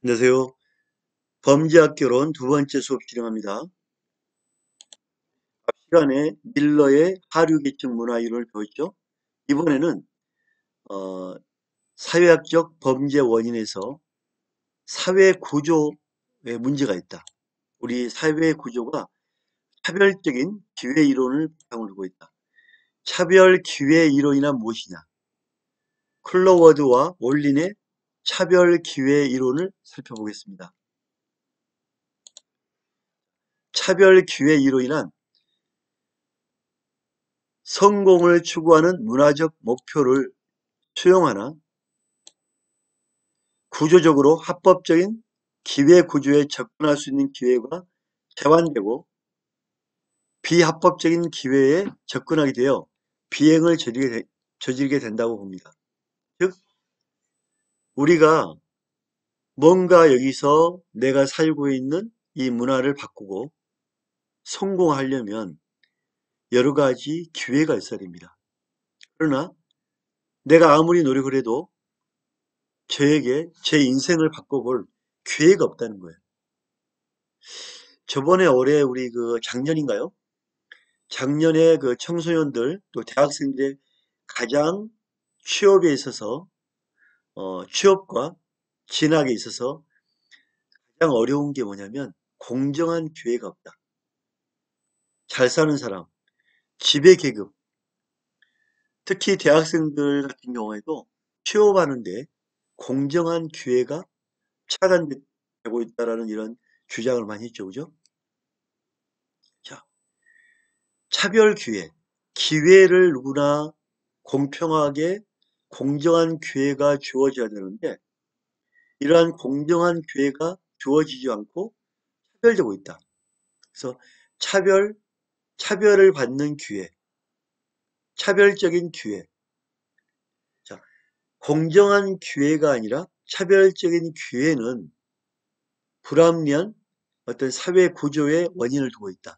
안녕하세요. 범죄학 개론 두 번째 수업 진행합니다. 앞 시간에 밀러의 하류계층 문화 이론을 배웠죠. 이번에는 어, 사회학적 범죄 원인에서 사회 구조에 문제가 있다. 우리 사회 구조가 차별적인 기회 이론을 바탕으로 두고 있다. 차별 기회 이론이란 무엇이냐? 클로워드와 올린의 차별 기회 이론을 살펴보겠습니다. 차별 기회 이론이란 성공을 추구하는 문화적 목표를 수용하나 구조적으로 합법적인 기회 구조에 접근할 수 있는 기회가 제한되고 비합법적인 기회에 접근하게 되어 비행을 저지르게 된다고 봅니다. 즉, 우리가 뭔가 여기서 내가 살고 있는 이 문화를 바꾸고 성공하려면 여러 가지 기회가 있어야 됩니다. 그러나 내가 아무리 노력을 해도 저에게 제 인생을 바꿔볼 기회가 없다는 거예요. 저번에 올해 우리 작년인가요? 작년에 그 청소년들 또 대학생들의 가장 취업에 있어서 취업과 진학에 있어서 가장 어려운 게 뭐냐면 공정한 기회가 없다. 잘 사는 사람, 지배계급, 특히 대학생들 같은 경우에도 취업하는데 공정한 기회가 차단되고 있다라는 이런 주장을 많이 했죠, 그죠? 자, 차별 기회, 기회를 누구나 공평하게 공정한 기회가 주어져야 되는데 이러한 공정한 기회가 주어지지 않고 차별되고 있다. 그래서 차별, 차별을 받는 기회, 차별적인 기회. 자, 공정한 기회가 아니라 차별적인 기회는 불합리한 어떤 사회 구조의 원인을 두고 있다.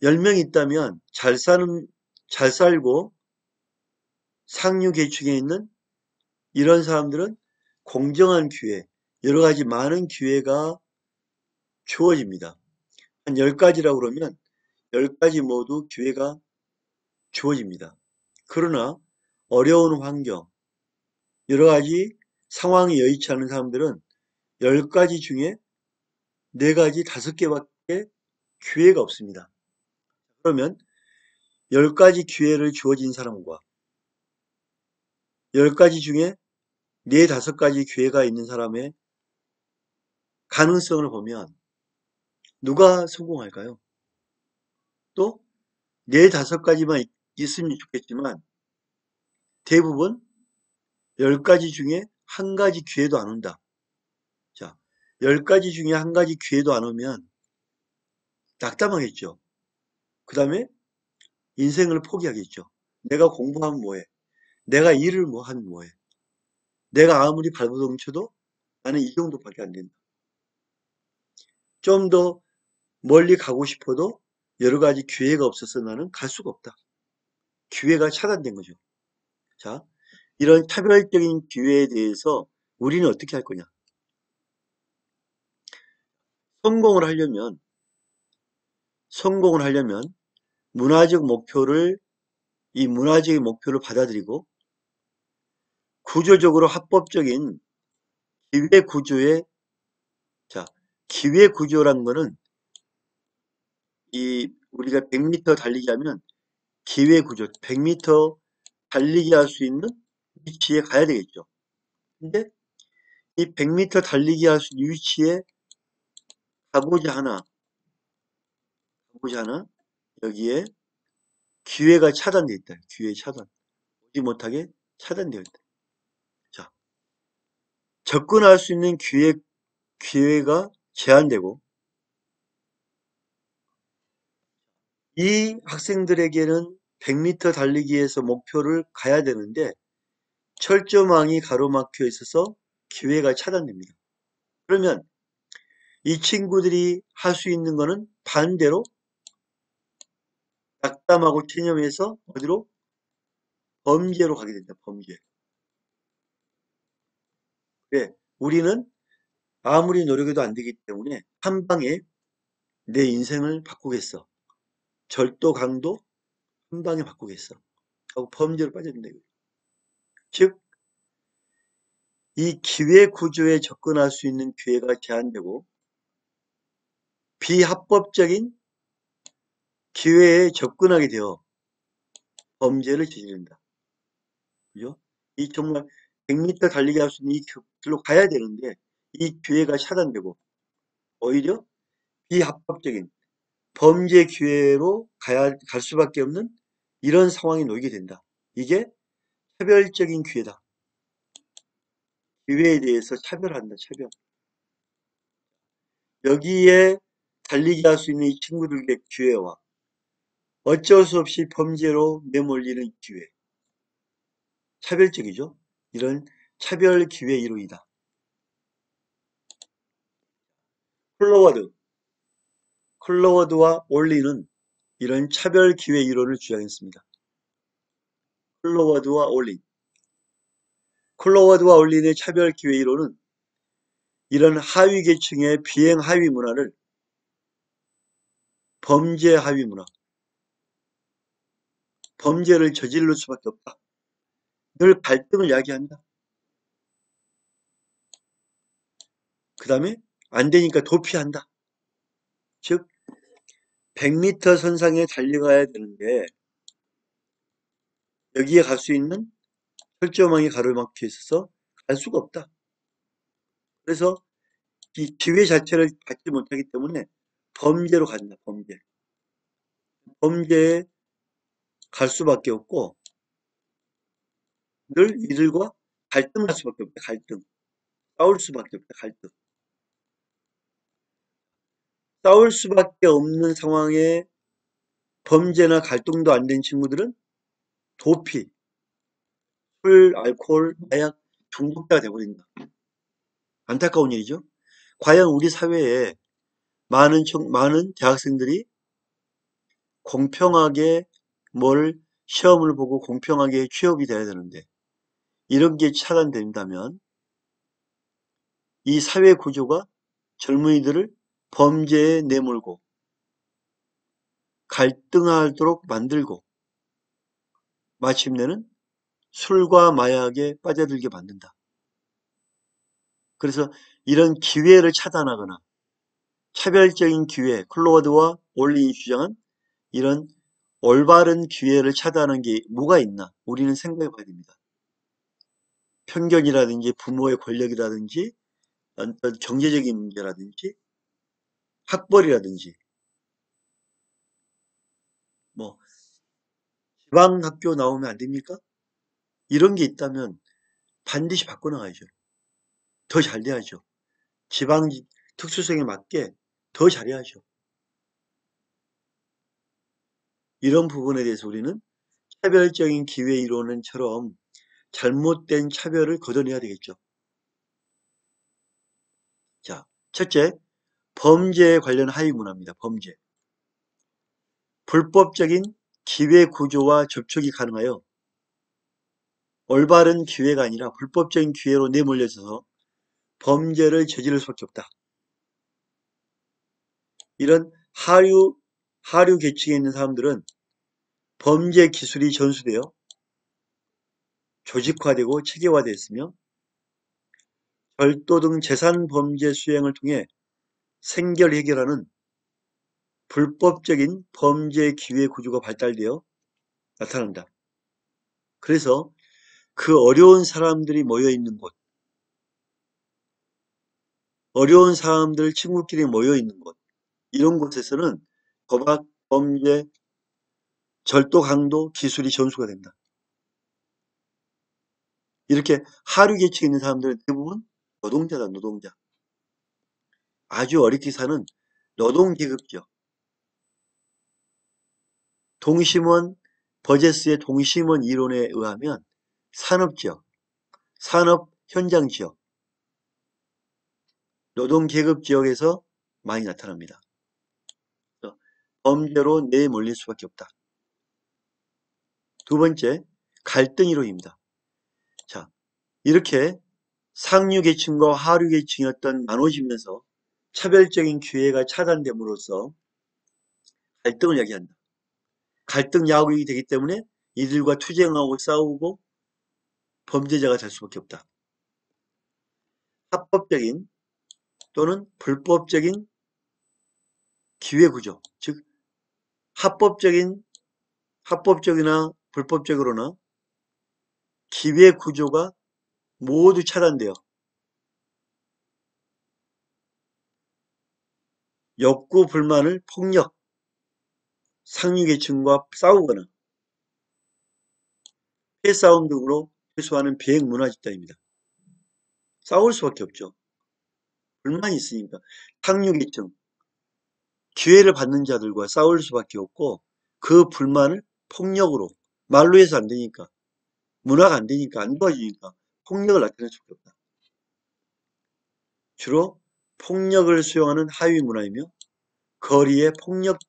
10명 있다면 잘 살고 상류 계층에 있는 이런 사람들은 공정한 기회, 여러 가지 많은 기회가 주어집니다. 한 10가지라고 그러면 10가지 모두 기회가 주어집니다. 그러나 어려운 환경, 여러 가지 상황이 여의치 않은 사람들은 10가지 중에 4가지, 5개밖에 기회가 없습니다. 그러면 10가지 기회를 주어진 사람과 10가지 중에 4, 5가지 기회가 있는 사람의 가능성을 보면 누가 성공할까요? 또 4, 5가지만 있으면 좋겠지만 대부분 10가지 중에 한 가지 기회도 안 온다. 자, 10가지 중에 한 가지 기회도 안 오면 낙담하겠죠. 그 다음에 인생을 포기하겠죠. 내가 공부하면 뭐해? 내가 일을 뭐 하면 뭐해? 내가 아무리 발버둥 쳐도 나는 이 정도밖에 안 된다. 좀 더 멀리 가고 싶어도 여러 가지 기회가 없어서 나는 갈 수가 없다. 기회가 차단된 거죠. 자, 이런 차별적인 기회에 대해서 우리는 어떻게 할 거냐? 성공을 하려면, 성공을 하려면 문화적 목표를, 이 문화적인 목표를 받아들이고 구조적으로 합법적인 기회 구조에, 자, 기회 구조라는 거는 이 우리가 100m 달리기 하면 기회 구조, 100m 달리기 할 수 있는 위치에 가야 되겠죠. 근데 이 100m 달리기 할 수 있는 위치에 가고자 하나, 가고자 하나, 여기에 기회가 차단되어 있다. 기회 차단. 오지 못하게 차단되어 있다. 자, 접근할 수 있는 기회가 제한되고 이 학생들에게는 100m 달리기에서 목표를 가야 되는데 철조망이 가로막혀 있어서 기회가 차단됩니다. 그러면 이 친구들이 할 수 있는 거는 반대로 낙담하고 체념해서 어디로? 범죄로 가게 된다. 범죄. 왜? 우리는 아무리 노력해도 안 되기 때문에 한 방에 내 인생을 바꾸겠어. 절도 강도 한 방에 바꾸겠어. 하고 범죄로 빠져든다. 즉, 이 기회 구조에 접근할 수 있는 기회가 제한되고 비합법적인 기회에 접근하게 되어 범죄를 저지른다. 그죠? 이 정말 100m 달리기 할 수 있는 이 길로 가야 되는데 이 기회가 차단되고 오히려 비합법적인 범죄 기회로 갈 수밖에 없는 이런 상황에 놓이게 된다. 이게 차별적인 기회다. 기회에 대해서 차별한다. 차별. 여기에 달리기 할 수 있는 이 친구들의 기회와 어쩔 수 없이 범죄로 내몰리는 기회. 차별적이죠. 이런 차별 기회 이론이다. 클로워드와 올리는 이런 차별 기회 이론을 주장했습니다. 클로워드와 올린의 차별 기회 이론은 이런 하위 계층의 비행 하위 문화를 범죄 하위 문화, 범죄를 저지를 수밖에 없다. 늘 갈등을 야기한다. 그 다음에 안 되니까 도피한다. 즉 100m 선상에 달려가야 되는데 여기에 갈 수 있는 철조망이 가로막혀 있어서 갈 수가 없다. 그래서 이 기회 자체를 받지 못하기 때문에 범죄로 간다. 범죄에 갈 수밖에 없고 늘 이들과 갈등할 수밖에 없다. 갈등. 싸울 수밖에 없다. 갈등. 싸울 수밖에 없는 상황에 범죄나 갈등도 안 된 친구들은 도피, 술, 알코올, 마약 중독자가 돼버린다. 안타까운 일이죠. 과연 우리 사회에 많은 대학생들이 공평하게 시험을 보고 공평하게 취업이 돼야 되는데 이런 게 차단된다면 이 사회 구조가 젊은이들을 범죄에 내몰고 갈등하도록 만들고 마침내는 술과 마약에 빠져들게 만든다. 그래서 이런 기회를 차단하거나 차별적인 기회, 클로워드와 올린이 주장은 이런 올바른 기회를 차단하는 게 뭐가 있나 우리는 생각해 봐야 됩니다. 편견이라든지 부모의 권력이라든지 어떤 경제적인 문제라든지 학벌이라든지 뭐 지방 학교 나오면 안 됩니까? 이런 게 있다면 반드시 바꿔나가야죠. 더 잘 돼야죠. 지방 특수성에 맞게 더 잘해야죠. 이런 부분에 대해서 우리는 차별적인 기회 이론처럼 잘못된 차별을 걷어내야 되겠죠. 자, 첫째, 범죄에 관련 하위 문화입니다. 범죄. 불법적인 기회 구조와 접촉이 가능하여 올바른 기회가 아니라 불법적인 기회로 내몰려져서 범죄를 저지를 수밖에 없다. 이런 하류 계층에 있는 사람들은 범죄 기술이 전수되어 조직화되고 체계화되었으며 절도 등 재산 범죄 수행을 통해 생결 해결하는 불법적인 범죄 기회 구조가 발달되어 나타난다. 그래서 그 어려운 사람들이 모여 있는 곳, 어려운 사람들 친구끼리 모여 있는 곳, 이런 곳에서는 도박, 범죄, 절도, 강도, 기술이 전수가 된다. 이렇게 하류 계층에 있는 사람들은 대부분 노동자다, 노동자. 아주 어렵게 사는 노동계급죠. 버제스의 동심원 이론에 의하면 산업지역, 산업 현장 지역, 노동계급 지역에서 많이 나타납니다. 범죄로 내몰릴 수밖에 없다. 두 번째, 갈등 이론입니다. 자, 이렇게 상류계층과 하류계층이었던 나눠지면서 차별적인 기회가 차단됨으로써 갈등을 야기한다. 갈등 야구이 되기 때문에 이들과 투쟁하고 싸우고 범죄자가 될 수밖에 없다. 합법적인 또는 불법적인 기회구조, 즉 합법적이나 불법적으로나 기회구조가 모두 차단되어 욕구, 불만을 폭력, 상류계층과 싸우거나 패싸움 등으로 해소하는 비행문화 집단입니다. 싸울 수밖에 없죠. 불만이 있으니까. 상류계층, 기회를 받는 자들과 싸울 수밖에 없고 그 불만을 폭력으로, 말로 해서 안 되니까, 문화가 안 되니까, 안 도와주니까 폭력을 나타낼 수밖에 없다. 주로 폭력을 수용하는 하위 문화이며 거리의 폭력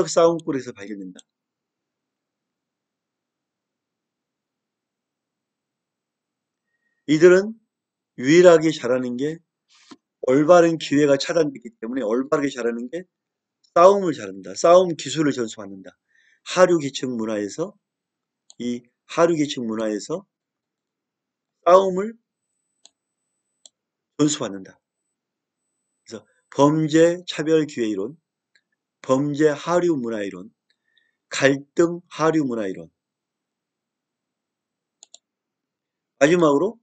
싸움꾼에서 발견된다. 이들은 유일하게 잘하는 게 올바른 기회가 차단됐기 때문에 올바르게 잘하는 게 싸움을 잘한다. 싸움 기술을 전수받는다. 이 하류계층 문화에서 싸움을 전수받는다. 그래서 범죄 차별 기회 이론, 범죄 하류 문화 이론, 갈등 하류 문화 이론. 마지막으로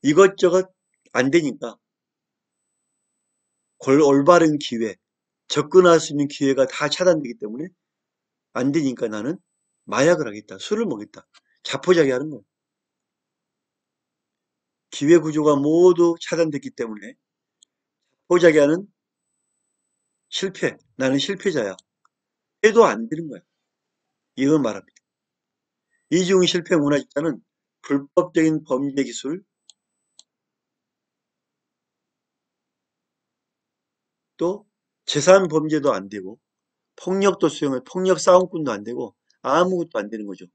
이것저것 안 되니까 올바른 기회, 접근할 수 있는 기회가 다 차단되기 때문에 안 되니까 나는 마약을 하겠다. 술을 먹겠다. 자포자기하는 거예요. 기회 구조가 모두 차단됐기 때문에 자포자기하는 실패. 나는 실패자야. 해도 안 되는 거야. 이걸 말합니다. 이중 실패 문화 집단은 불법적인 범죄 기술, 또 재산 범죄도 안 되고 폭력 싸움꾼도 안 되고 아무것도 안 되는 거죠.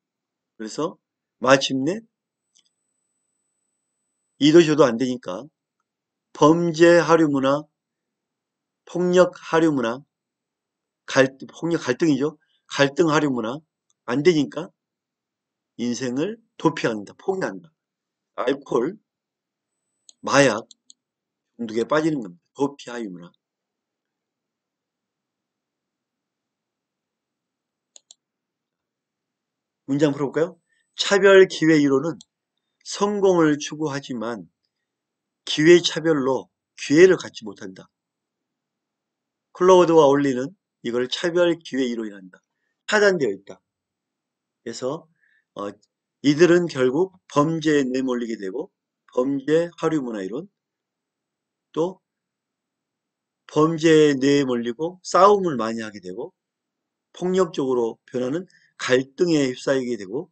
그래서 마침내 이도저도 안 되니까 범죄 하류 문화, 폭력 하류 문화, 폭력 갈등이죠. 갈등 하류 문화 안 되니까 인생을 도피한다, 포기한다. 알코올, 마약 중독에 빠지는 겁니다. 도피 하류 문화. 문장 풀어볼까요? 차별 기회 이론은 성공을 추구하지만 기회 차별로 기회를 갖지 못한다. 클로워드와 올리는 이걸 차별 기회 이론이란다. 차단되어 있다. 그래서 이들은 결국 범죄에 내몰리게 되고 범죄 하류 문화 이론, 또 범죄에 내몰리고 싸움을 많이 하게 되고 폭력적으로 변하는 갈등에 휩싸이게 되고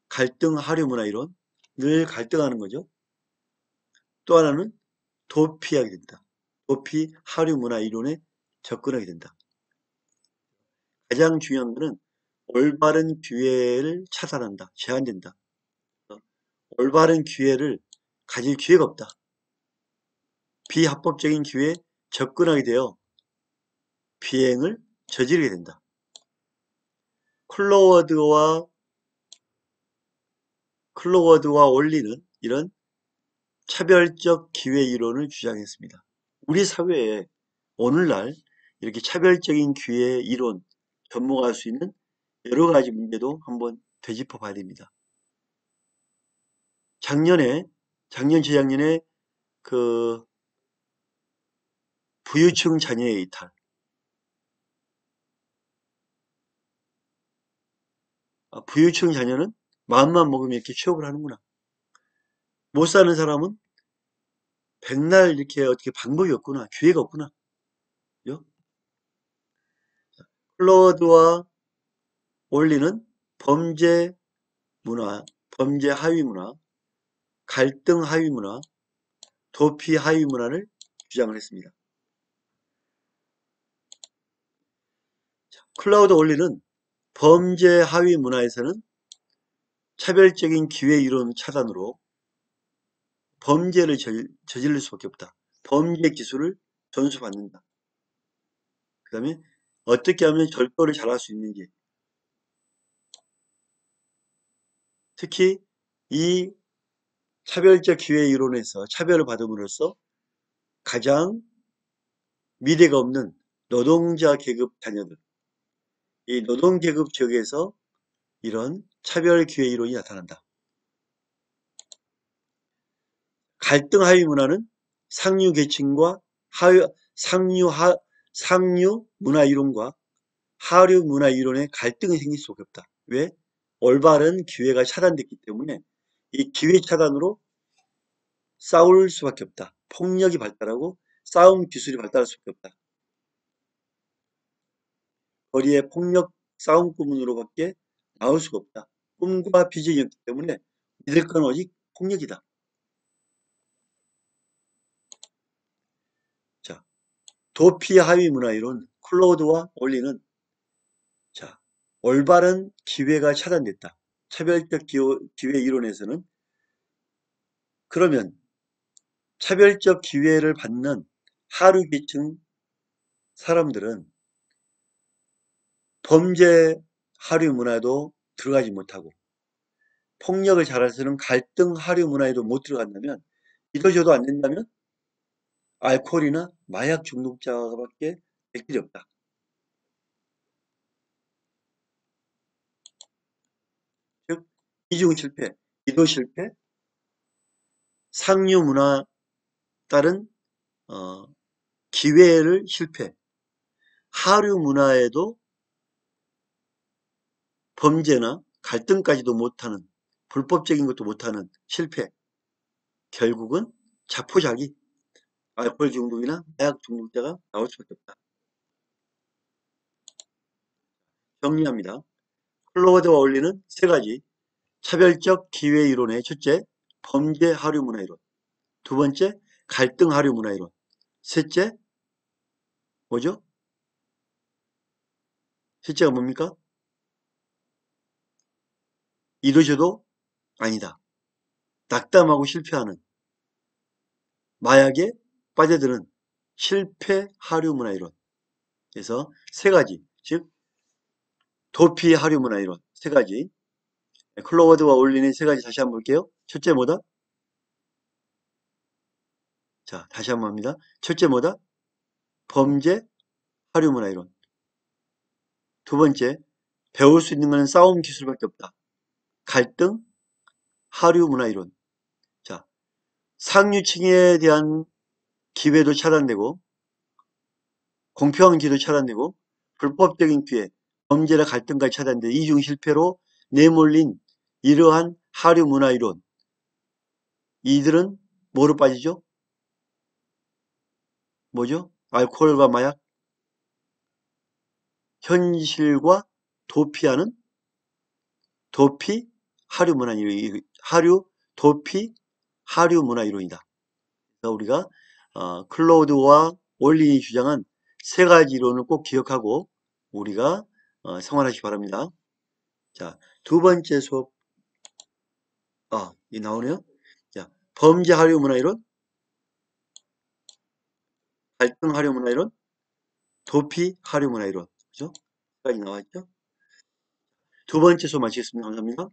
갈등 하류 문화 이론, 늘 갈등하는 거죠. 또 하나는 도피하게 된다. 도피 하류 문화 이론에 접근하게 된다. 가장 중요한 것은 올바른 기회를 차단한다. 제한된다. 올바른 기회를 가질 기회가 없다. 비합법적인 기회에 접근하게 되어 비행을 저지르게 된다. 클로워드와 올리는 이런 차별적 기회 이론을 주장했습니다. 우리 사회에 오늘날 이렇게 차별적인 기회 이론 접목할 수 있는 여러 가지 문제도 한번 되짚어 봐야 됩니다. 재작년에 그 부유층 자녀의 이탈, 부유층 자녀는 마음만 먹으면 이렇게 취업을 하는구나. 못 사는 사람은 백날 이렇게 어떻게 방법이 없구나. 기회가 없구나. 그죠? 클로드와 올리는 범죄 문화, 범죄 하위 문화, 갈등 하위 문화, 도피 하위 문화를 주장을 했습니다. 클라우드 올리는 범죄 하위 문화에서는 차별적인 기회 이론 차단으로 범죄를 저지를 수밖에 없다. 범죄 기술을 전수받는다. 그 다음에 어떻게 하면 절도를 잘할 수 있는지, 특히 이 차별적 기회 이론에서 차별을 받음으로써 가장 미래가 없는 노동자 계급 자녀들, 이 노동 계급 지역에서 이런 차별 기회 이론이 나타난다. 갈등 하위 문화는 상류 계층과 상류 문화 이론과 하류 문화 이론의 갈등이 생길 수밖에 없다. 왜? 올바른 기회가 차단됐기 때문에 이 기회 차단으로 싸울 수밖에 없다. 폭력이 발달하고 싸움 기술이 발달할 수밖에 없다. 거리의 폭력 싸움꾼으로밖에 나올 수가 없다. 꿈과 비전이 없기 때문에 믿을 건 오직 폭력이다. 자, 도피 하위 문화 이론 클로드와 올리는 자, 올바른 기회가 차단됐다. 차별적 기회 이론에서는 그러면 차별적 기회를 받는 하류 계층 사람들은 범죄 하류 문화에도 들어가지 못하고 폭력을 잘해서는 갈등 하류 문화에도 못 들어간다면 이도저도 안 된다면 알코올이나 마약 중독자밖에 될 길이 없다. 즉 이중 실패, 이도 실패, 상류 문화 따른 기회를 실패, 하류 문화에도 범죄나 갈등까지도 못하는 불법적인 것도 못하는 실패. 결국은 자포자기, 알코올 중독이나 마약 중독자가 나올 수밖에 없다. 정리합니다. 클로버드와 올리는 세 가지 차별적 기회 이론의 첫째, 범죄 하류 문화 이론. 두 번째, 갈등 하류 문화 이론. 셋째, 뭐죠? 셋째가 뭡니까? 이도저도 아니다. 낙담하고 실패하는 마약에 빠져드는 실패 하류 문화 이론. 그래서 세 가지, 즉 도피 하류 문화 이론 세 가지. 클로버드와 올리는 세 가지 다시 한번 볼게요. 첫째 뭐다? 자, 다시 한번 합니다. 첫째 뭐다? 범죄 하류 문화 이론. 두 번째, 배울 수 있는 것은 싸움 기술밖에 없다. 갈등 하류 문화 이론. 자, 상류층에 대한 기회도 차단되고 공평한 기회도 차단되고 불법적인 기회, 범죄나 갈등까지 차단돼 이중 실패로 내몰린 이러한 하류 문화 이론. 이들은 뭐로 빠지죠? 뭐죠? 알코올과 마약, 현실과 도피하는 도피 하류 문화 이론, 도피 하류 문화 이론이다. 그래서 우리가 클로우드와 올린이 주장한 세 가지 이론을 꼭 기억하고 우리가 생활하시기 바랍니다. 자, 두 번째 수업 이 나오네요. 자, 범죄 하류 문화 이론, 갈등 하류 문화 이론, 도피 하류 문화 이론. 그죠? 까지 나왔죠? 두 번째 수업 마치겠습니다. 감사합니다.